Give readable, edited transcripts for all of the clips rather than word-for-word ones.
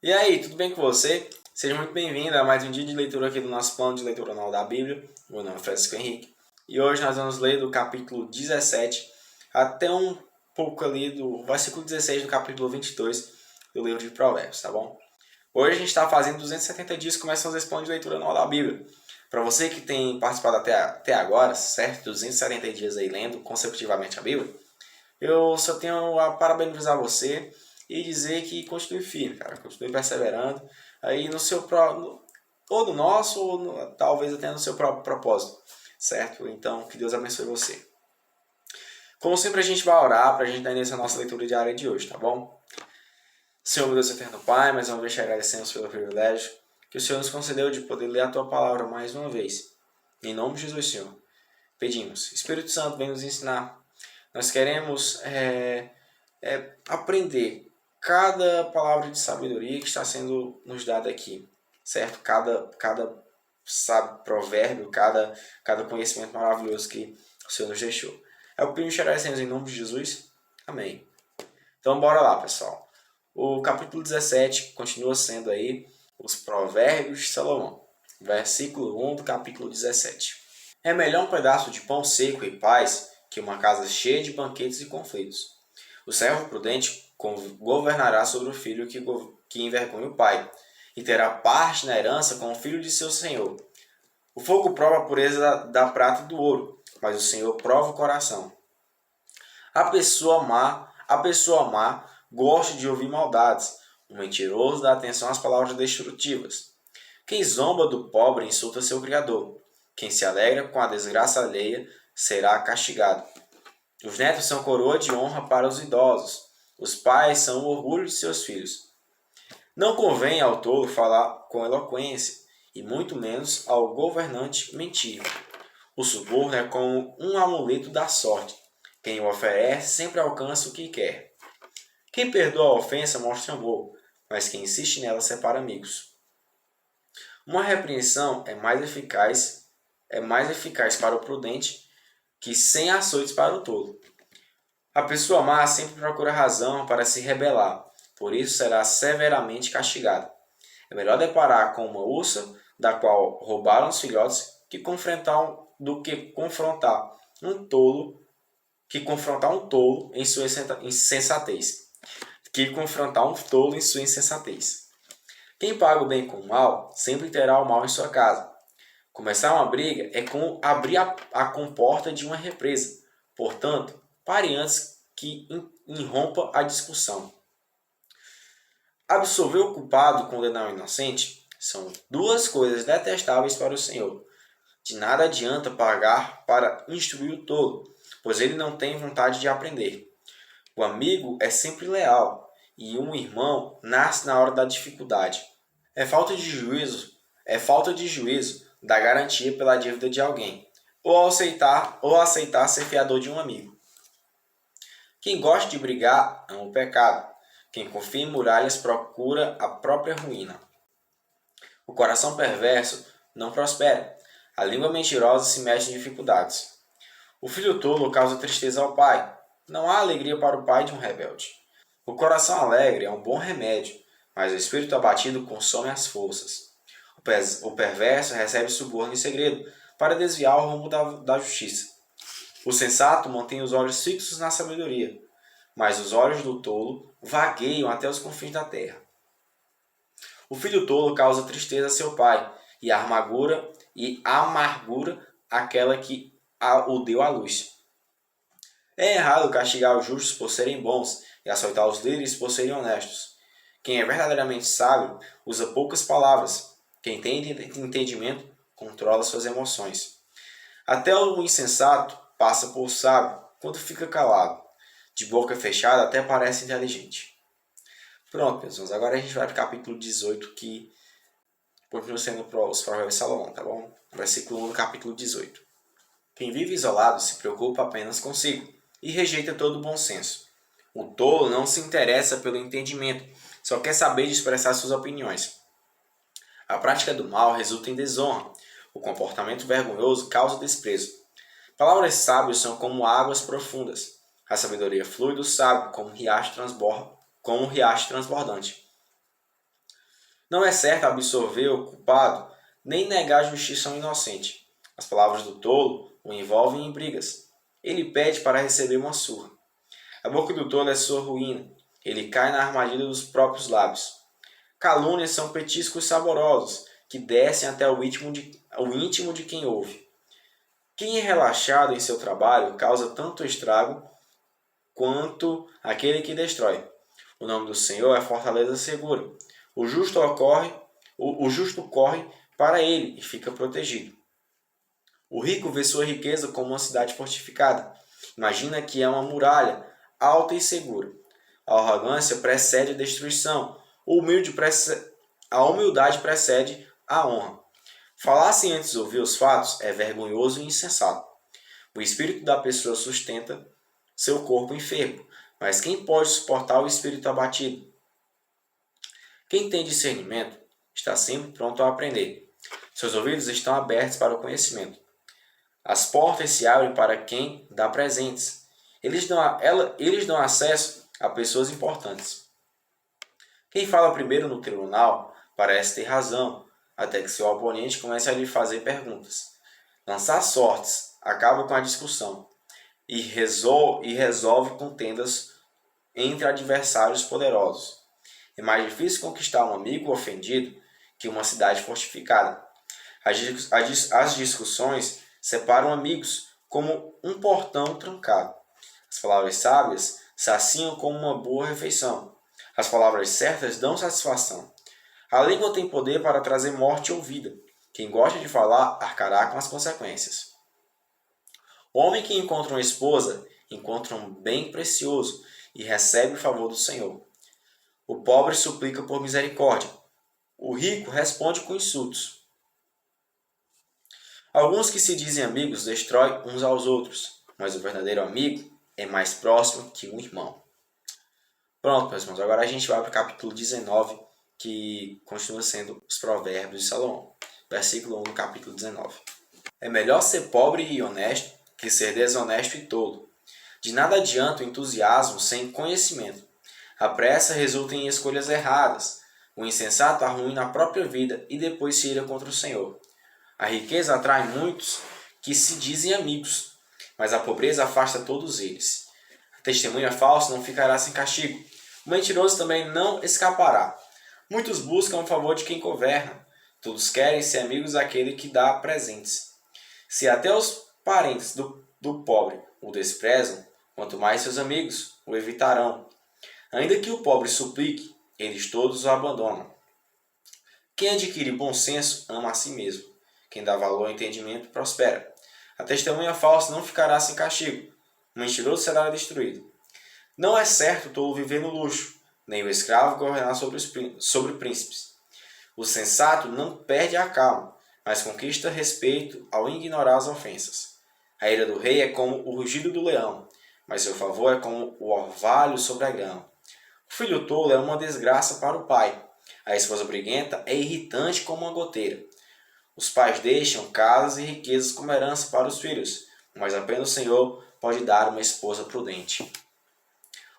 E aí, tudo bem com você? Seja muito bem-vindo a mais um dia de leitura aqui do nosso plano de leitura anual da Bíblia. Meu nome é Francisco Henrique e hoje nós vamos ler do capítulo 17 até um pouco ali do versículo 16 do capítulo 22 do livro de Provérbios, tá bom? Hoje a gente está fazendo 270 dias que começamos esse plano de leitura anual da Bíblia. Para você que tem participado até agora, certo? 270 dias aí lendo consecutivamente a Bíblia, eu só tenho a parabenizar você e dizer que continue firme, cara. Continue perseverando aí no seu ou no nosso, ou talvez até no seu próprio propósito, certo? Então, que Deus abençoe você. Como sempre, a gente vai orar para a gente dar início à nossa leitura diária de hoje, tá bom? Senhor, meu Deus eterno Pai, mais uma vez te agradecemos pelo privilégio que o Senhor nos concedeu de poder ler a Tua Palavra mais uma vez. Em nome de Jesus, Senhor, pedimos. Espírito Santo, vem nos ensinar. Nós queremos aprender cada palavra de sabedoria que está sendo nos dada aqui, certo? Cada provérbio, cada conhecimento maravilhoso que o Senhor nos deixou. É o que nos agradecemos em nome de Jesus. Amém. Então, bora lá, pessoal. O capítulo 17 continua sendo aí os provérbios de Salomão. Versículo 1 do capítulo 17. É melhor um pedaço de pão seco e paz que uma casa cheia de banquetes e conflitos. O servo prudente governará sobre o filho que envergonha o pai, e terá parte na herança com o filho de seu senhor. O fogo prova a pureza da prata e do ouro, mas o Senhor prova o coração. A pessoa má gosta de ouvir maldades. O mentiroso dá atenção às palavras destrutivas. Quem zomba do pobre insulta seu Criador. Quem se alegra com a desgraça alheia será castigado. Os netos são coroa de honra para os idosos. Os pais são o orgulho de seus filhos. Não convém ao tolo falar com eloquência, e muito menos ao governante mentir. O suborno é como um amuleto da sorte. Quem o oferece sempre alcança o que quer. Quem perdoa a ofensa mostra amor, mas quem insiste nela separa amigos. Uma repreensão é mais eficaz para o prudente que 100 açoites para o tolo. A pessoa má sempre procura razão para se rebelar, por isso será severamente castigada. É melhor deparar com uma ursa, da qual roubaram os filhotes, do que confrontar um tolo em sua insensatez. Quem paga o bem com o mal, sempre terá o mal em sua casa. Começar uma briga é como abrir a comporta de uma represa. Portanto, pare antes que irrompa a discussão. Absolver o culpado e condenar o inocente são duas coisas detestáveis para o Senhor. De nada adianta pagar para instruir o tolo, pois ele não tem vontade de aprender. O amigo é sempre leal, e um irmão nasce na hora da dificuldade. É falta de juízo dar garantia pela dívida de alguém, ou aceitar ser fiador de um amigo. Quem gosta de brigar ama o pecado. Quem confia em muralhas procura a própria ruína. O coração perverso não prospera. A língua mentirosa se mete em dificuldades. O filho tolo causa tristeza ao pai. Não há alegria para o pai de um rebelde. O coração alegre é um bom remédio, mas o espírito abatido consome as forças. O perverso recebe suborno em segredo, para desviar o rumo da justiça. O sensato mantém os olhos fixos na sabedoria, mas os olhos do tolo vagueiam até os confins da terra. O filho tolo causa tristeza a seu pai, e amargura àquela que o deu à luz. É errado castigar os justos por serem bons e açoitar os líderes por serem honestos. Quem é verdadeiramente sábio usa poucas palavras. Quem tem entendimento controla suas emoções. Até o insensato passa por sábio quando fica calado. De boca fechada até parece inteligente. Pronto, pessoas. Agora a gente vai para o capítulo 18, que continua sendo os provérbios de Salomão, tá bom? Versículo 1 do capítulo 18. Quem vive isolado se preocupa apenas consigo e rejeita todo o bom senso. O tolo não se interessa pelo entendimento, só quer saber de expressar suas opiniões. A prática do mal resulta em desonra. O comportamento vergonhoso causa desprezo. Palavras sábias são como águas profundas. A sabedoria flui do sábio como um riacho transbordante. Não é certo absorver o culpado, nem negar justiça ao inocente. As palavras do tolo o envolvem em brigas. Ele pede para receber uma surra. A boca do tolo é sua ruína. Ele cai na armadilha dos próprios lábios. Calúnias são petiscos saborosos, que descem até o íntimo de quem ouve. Quem é relaxado em seu trabalho causa tanto estrago quanto aquele que destrói. O nome do Senhor é fortaleza segura. O justo corre para ele e fica protegido. O rico vê sua riqueza como uma cidade fortificada. Imagina que é uma muralha alta e segura. A arrogância precede a destruição. A humildade precede a honra. Falar sem antes ouvir os fatos é vergonhoso e insensato. O espírito da pessoa sustenta seu corpo enfermo, mas quem pode suportar o espírito abatido? Quem tem discernimento está sempre pronto a aprender. Seus ouvidos estão abertos para o conhecimento. As portas se abrem para quem dá presentes. Eles dão acesso a pessoas importantes. Quem fala primeiro no tribunal parece ter razão, até que seu oponente comece a lhe fazer perguntas. Lançar sortes acaba com a discussão e resolve contendas entre adversários poderosos. É mais difícil conquistar um amigo ofendido que uma cidade fortificada. As discussões separam amigos como um portão trancado. As palavras sábias saciam como uma boa refeição. As palavras certas dão satisfação. A língua tem poder para trazer morte ou vida. Quem gosta de falar arcará com as consequências. O homem que encontra uma esposa encontra um bem precioso e recebe o favor do Senhor. O pobre suplica por misericórdia. O rico responde com insultos. Alguns que se dizem amigos destroem uns aos outros, mas o verdadeiro amigo é mais próximo que um irmão. Pronto, meus irmãos, agora a gente vai para o capítulo 19, que continua sendo os Provérbios de Salomão. Versículo 1 do capítulo 19. É melhor ser pobre e honesto que ser desonesto e tolo. De nada adianta o entusiasmo sem conhecimento. A pressa resulta em escolhas erradas. O insensato arruína a própria vida e depois se ira contra o Senhor. A riqueza atrai muitos que se dizem amigos, mas a pobreza afasta todos eles. A testemunha falsa não ficará sem castigo. O mentiroso também não escapará. Muitos buscam o favor de quem governa. Todos querem ser amigos daquele que dá presentes. Se até os parentes do pobre o desprezam, quanto mais seus amigos o evitarão. Ainda que o pobre suplique, eles todos o abandonam. Quem adquire bom senso ama a si mesmo. Quem dá valor ao entendimento prospera. A testemunha falsa não ficará sem castigo. O mentiroso será destruído. Não é certo o tolo viver no luxo, nem o escravo governar sobre príncipes. O sensato não perde a calma, mas conquista respeito ao ignorar as ofensas. A ira do rei é como o rugido do leão, mas seu favor é como o orvalho sobre a grama. O filho tolo é uma desgraça para o pai. A esposa briguenta é irritante como uma goteira. Os pais deixam casas e riquezas como herança para os filhos, mas apenas o Senhor pode dar uma esposa prudente.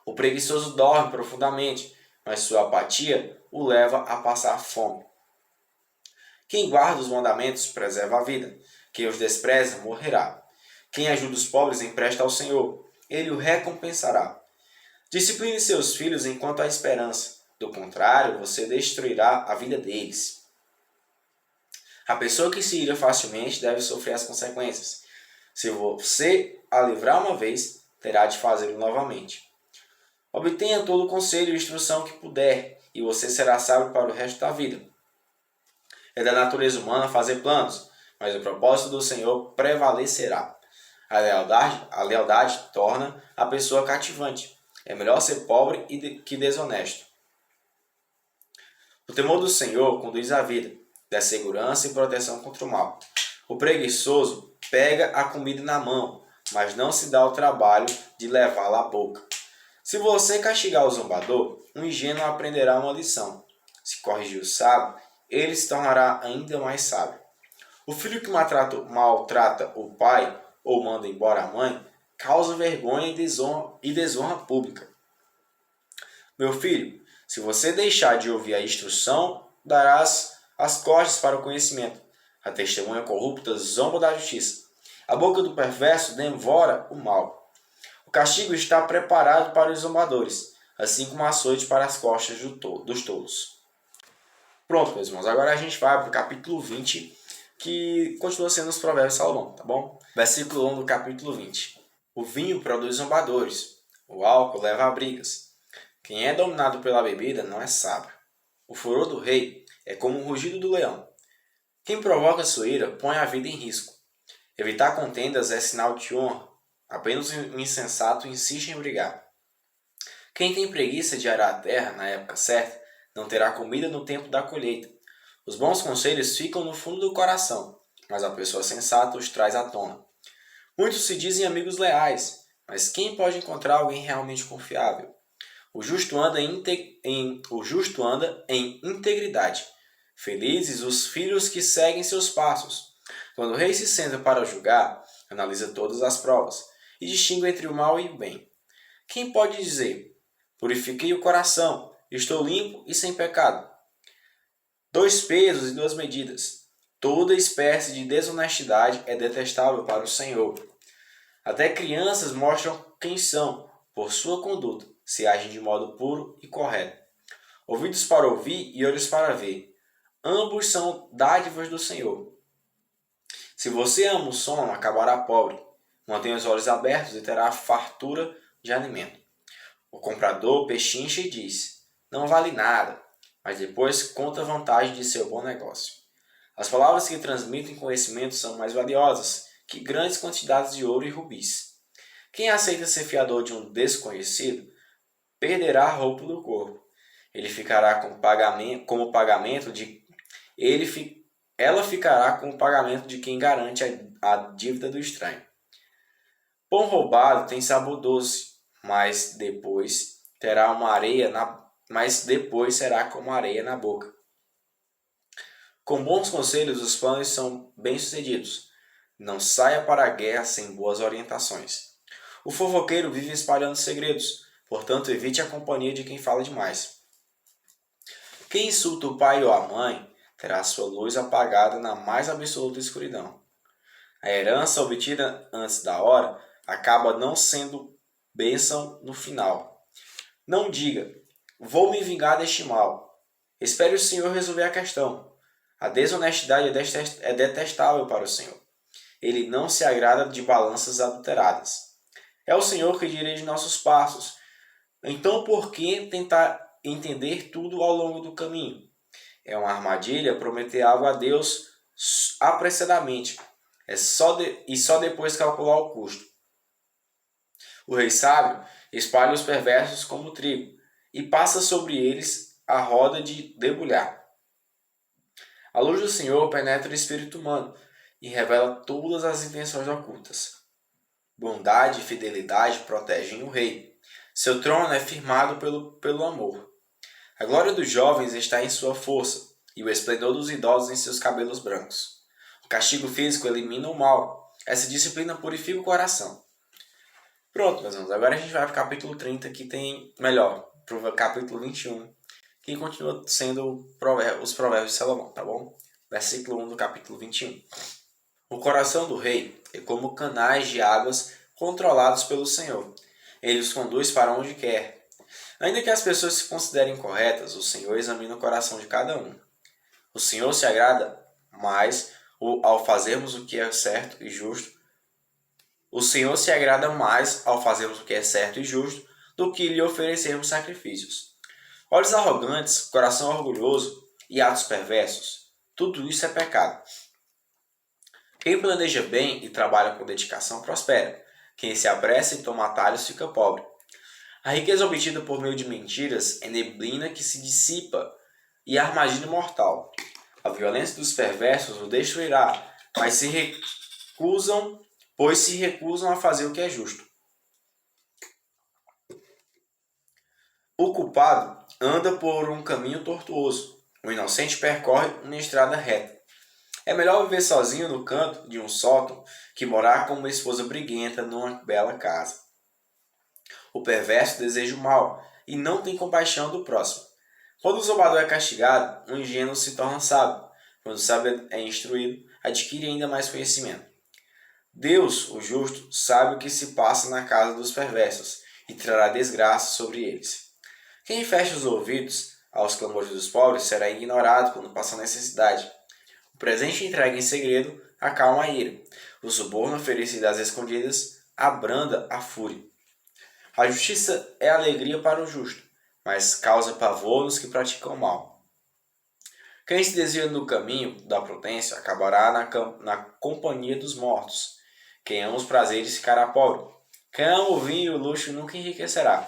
O preguiçoso dorme profundamente, mas sua apatia o leva a passar fome. Quem guarda os mandamentos preserva a vida. Quem os despreza morrerá. Quem ajuda os pobres empresta ao Senhor. Ele o recompensará. Discipline seus filhos enquanto há esperança. Do contrário, você destruirá a vida deles. A pessoa que se ira facilmente deve sofrer as consequências. Se você a livrar uma vez, terá de fazê-lo novamente. Obtenha todo o conselho e instrução que puder, e você será sábio para o resto da vida. É da natureza humana fazer planos, mas o propósito do Senhor prevalecerá. A lealdade torna a pessoa cativante. É melhor ser pobre que desonesto. O temor do Senhor conduz à vida, dá segurança e proteção contra o mal. O preguiçoso pega a comida na mão, mas não se dá o trabalho de levá-la à boca. Se você castigar o zombador, um ingênuo aprenderá uma lição. Se corrigir o sábio, ele se tornará ainda mais sábio. O filho que maltrata o pai ou manda embora a mãe causa vergonha e desonra pública. Meu filho, se você deixar de ouvir a instrução darás as costas para o conhecimento. A testemunha corrupta zomba da justiça. A boca do perverso devora o mal. O castigo está preparado para os zombadores, assim como a açoite para as costas dos tolos. Pronto, meus irmãos. Agora a gente vai para o capítulo 20, que continua sendo os provérbios de Salomão, tá bom? Versículo 1 do capítulo 20. O vinho produz zombadores. O álcool leva a brigas. Quem é dominado pela bebida não é sábio. O furor do rei é como o rugido do leão. Quem provoca sua ira põe a vida em risco. Evitar contendas é sinal de honra. Apenas um insensato insiste em brigar. Quem tem preguiça de arar a terra na época certa não terá comida no tempo da colheita. Os bons conselhos ficam no fundo do coração, mas a pessoa sensata os traz à tona. Muitos se dizem amigos leais, mas quem pode encontrar alguém realmente confiável? O justo anda em integridade. Felizes os filhos que seguem seus passos. Quando o rei se senta para julgar, analisa todas as provas e distingue entre o mal e o bem. Quem pode dizer: purifiquei o coração, estou limpo e sem pecado? 2 pesos e 2 medidas. Toda espécie de desonestidade é detestável para o Senhor. Até crianças mostram quem são, por sua conduta, se agem de modo puro e correto. Ouvidos para ouvir e olhos para ver. Ambos são dádivas do Senhor. Se você ama o sono, acabará pobre. Mantenha os olhos abertos e terá fartura de alimento. O comprador pechincha e diz: não vale nada, mas depois conta a vantagem de seu bom negócio. As palavras que transmitem conhecimento são mais valiosas que grandes quantidades de ouro e rubis. Quem aceita ser fiador de um desconhecido perderá a roupa do corpo. Ele ficará como pagamento de ela ficará com o pagamento de quem garante a dívida do estranho. Pão roubado tem sabor doce, mas depois será como areia na boca. Com bons conselhos os planos são bem-sucedidos. Não saia para a guerra sem boas orientações. O fofoqueiro vive espalhando segredos, portanto evite a companhia de quem fala demais. Quem insulta o pai ou a mãe terá sua luz apagada na mais absoluta escuridão. A herança obtida antes da hora acaba não sendo bênção no final. Não diga: vou me vingar deste mal. Espere o Senhor resolver a questão. A desonestidade é detestável para o Senhor. Ele não se agrada de balanças adulteradas. É o Senhor que dirige nossos passos. Então por que tentar entender tudo ao longo do caminho? É uma armadilha prometer algo a Deus apressadamente. Só depois calcular o custo. O rei sábio espalha os perversos como trigo e passa sobre eles a roda de debulhar. A luz do Senhor penetra o espírito humano e revela todas as intenções ocultas. Bondade e fidelidade protegem o rei. Seu trono é firmado pelo amor. A glória dos jovens está em sua força e o esplendor dos idosos em seus cabelos brancos. O castigo físico elimina o mal. Essa disciplina purifica o coração. Pronto, meus irmãos. Agora a gente vai para o capítulo 30, que tem, para o capítulo 21, que continua sendo os provérbios de Salomão, tá bom? Versículo 1 do capítulo 21. O coração do rei é como canais de águas controlados pelo Senhor. Ele os conduz para onde quer. Ainda que as pessoas se considerem corretas, o Senhor examina o coração de cada um. O Senhor se agrada mais ao fazermos o que é certo e justo. O Senhor se agrada mais ao fazermos o que é certo e justo do que lhe oferecermos sacrifícios. Olhos arrogantes, coração orgulhoso e atos perversos, tudo isso é pecado. Quem planeja bem e trabalha com dedicação prospera. Quem se apressa e toma atalhos fica pobre. A riqueza obtida por meio de mentiras é neblina que se dissipa e armadilha mortal. A violência dos perversos o destruirá, pois se recusam a fazer o que é justo. O culpado anda por um caminho tortuoso. O inocente percorre uma estrada reta. É melhor viver sozinho no canto de um sótão que morar com uma esposa briguenta numa bela casa. O perverso deseja o mal e não tem compaixão do próximo. Quando o zombador é castigado, o ingênuo se torna sábio. Quando o sábio é instruído, adquire ainda mais conhecimento. Deus, o justo, sabe o que se passa na casa dos perversos e trará desgraça sobre eles. Quem fecha os ouvidos aos clamores dos pobres será ignorado quando passa necessidade. O presente entregue em segredo acalma a ira. O suborno oferecido às escondidas abranda a fúria. A justiça é alegria para o justo, mas causa pavor nos que praticam o mal. Quem se desvia no caminho da prudência acabará na companhia dos mortos. Quem ama os prazeres ficará pobre. Quem ama o vinho e o luxo nunca enriquecerá.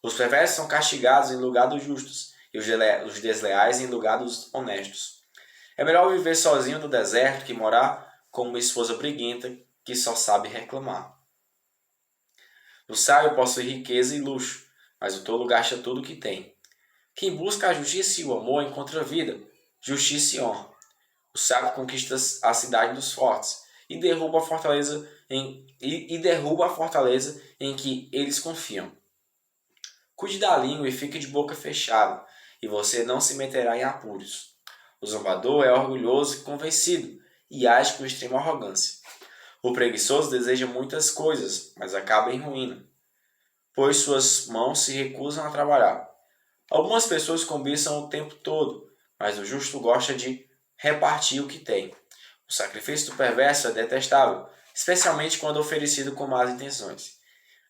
Os perversos são castigados em lugar dos justos, e os desleais em lugar dos honestos. É melhor viver sozinho no deserto que morar com uma esposa briguenta que só sabe reclamar. O sábio possui riqueza e luxo, mas o tolo gasta tudo o que tem. Quem busca a justiça e o amor encontra vida, justiça e honra. O sábio conquista a cidade dos fortes e derruba a fortaleza em que eles confiam. Cuide da língua e fique de boca fechada, e você não se meterá em apuros. O zombador é orgulhoso e convencido, e age com extrema arrogância. O preguiçoso deseja muitas coisas, mas acaba em ruína, pois suas mãos se recusam a trabalhar. Algumas pessoas cobiçam o tempo todo, mas o justo gosta de repartir o que tem. O sacrifício do perverso é detestável, especialmente quando oferecido com más intenções.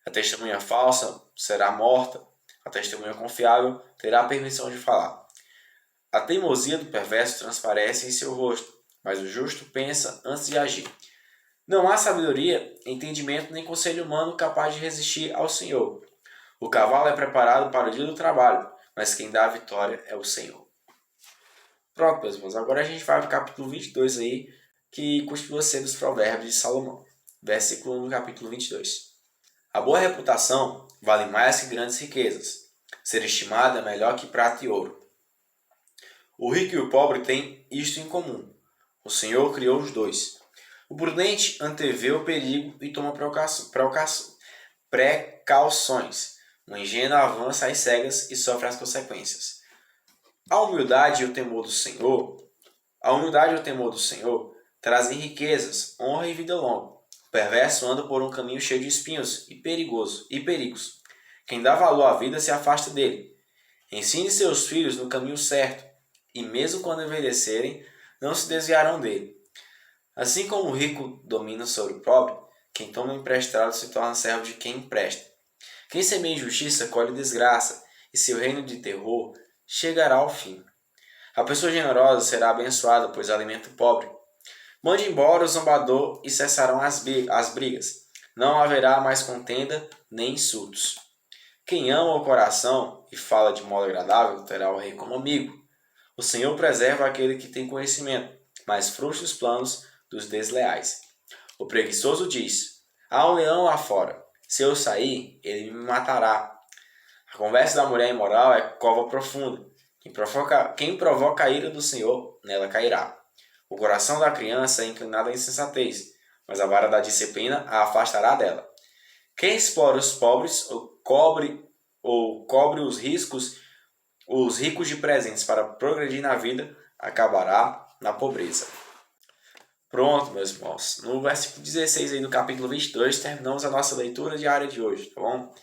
A testemunha falsa será morta, a testemunha confiável terá a permissão de falar. A teimosia do perverso transparece em seu rosto, mas o justo pensa antes de agir. Não há sabedoria, entendimento nem conselho humano capaz de resistir ao Senhor. O cavalo é preparado para o dia do trabalho, mas quem dá a vitória é o Senhor. Pronto, meus irmãos, agora a gente vai para o capítulo 22 aí, que costuma ser dos provérbios de Salomão. Versículo 1 do capítulo 22. A boa reputação vale mais que grandes riquezas. Ser estimado é melhor que prata e ouro. O rico e o pobre têm isto em comum. O Senhor criou os dois. O prudente antevê o perigo e toma precauções. O ingênuo avança às cegas e sofre as consequências. A humildade e o temor do Senhor trazem riquezas, honra e vida longa. O perverso anda por um caminho cheio de espinhos e perigos. Quem dá valor à vida se afasta dele. Ensine seus filhos no caminho certo, e mesmo quando envelhecerem, não se desviarão dele. Assim como o rico domina sobre o pobre, quem toma emprestado se torna servo de quem empresta. Quem semeia injustiça colhe desgraça, e seu reino de terror chegará ao fim. A pessoa generosa será abençoada, pois alimenta o pobre. Mande embora o zombador e cessarão as brigas. Não haverá mais contenda nem insultos. Quem ama o coração e fala de modo agradável terá o rei como amigo. O Senhor preserva aquele que tem conhecimento, mas frustra os planos dos desleais. O preguiçoso diz: há um leão lá fora. Se eu sair, ele me matará. A conversa da mulher imoral é cova profunda. Quem provoca a ira do Senhor, nela cairá. O coração da criança é inclinado à insensatez, mas a vara da disciplina a afastará dela. Quem explora os pobres ou cobre os ricos de presentes para progredir na vida, acabará na pobreza. Pronto, meus irmãos. No versículo 16 aí do capítulo 22, terminamos a nossa leitura diária de hoje, tá bom?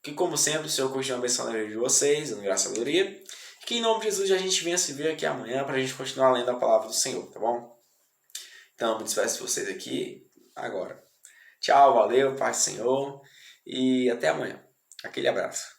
Que, como sempre, o Senhor continue abençoando a vida de vocês, dando graça e sabedoria. Que, em nome de Jesus, a gente venha se ver aqui amanhã para a gente continuar lendo a palavra do Senhor, tá bom? Então, eu me despeço de vocês aqui agora. Tchau, valeu, paz do Senhor e até amanhã. Aquele abraço.